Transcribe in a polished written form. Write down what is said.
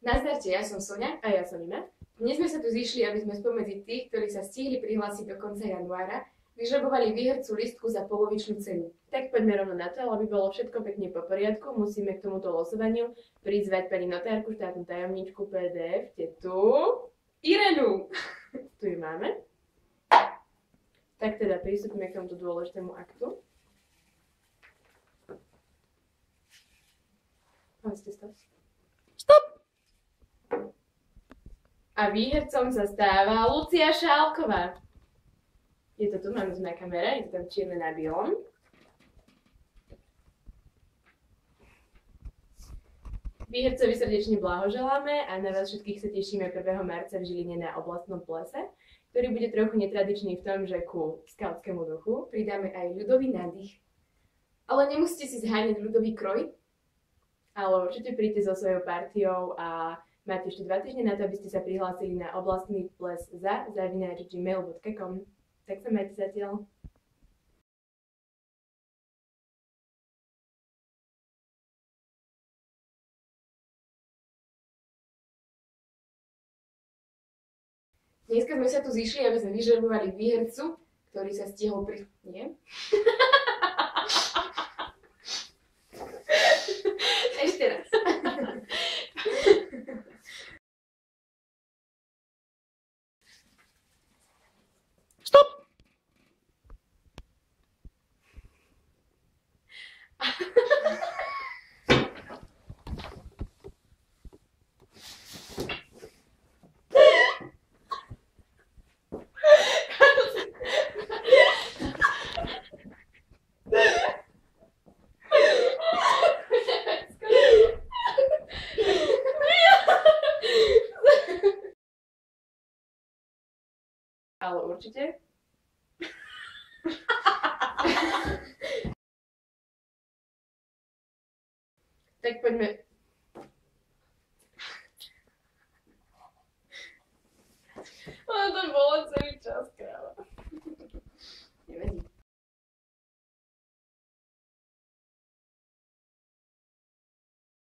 Nazdarte, ja som Soňa. A ja som Ina. Dnes sme sa tu zišli, aby sme spomedzi tých, ktorí sa stihli prihlásiť do konca januára, vyžrebovali výhercu lístku za polovičnú cenu. Tak poďme rovno na to, ale aby bolo všetko pekne po poriadku, musíme k tomuto losovaniu prizvať pani notárku, štátnu tajomničku PDF, tetu Irenu! Tu ju máme. Tak teda pristúpime k tomuto dôležitému aktu. Povedzte stop. Stop! A výhercom sa stáva Lucia Šálková. Je to tu, máme to na kamere, je to tam čierne na bielom. Výhercovi srdečne blahoželáme a na vás všetkých sa tešíme 1. marca v Žiline na oblastnom plese, ktorý bude trochu netradičný v tom, že ku skautskému duchu pridáme aj ľudový nádych. Ale nemusíte si zháňať ľudový kroj, ale určite príďte so svojou partiou a máte ešte 2 týždne na to, aby ste sa prihlásili na oblastný ples @gmail.com. Tak sa majte zatiaľ. Dneska sme sa tu zišli, aby sme vyžrebovali výhercu, ktorý sa stihol Nie? Ešte raz. Stop! Ale určite. Tak poďme. Ono to bolo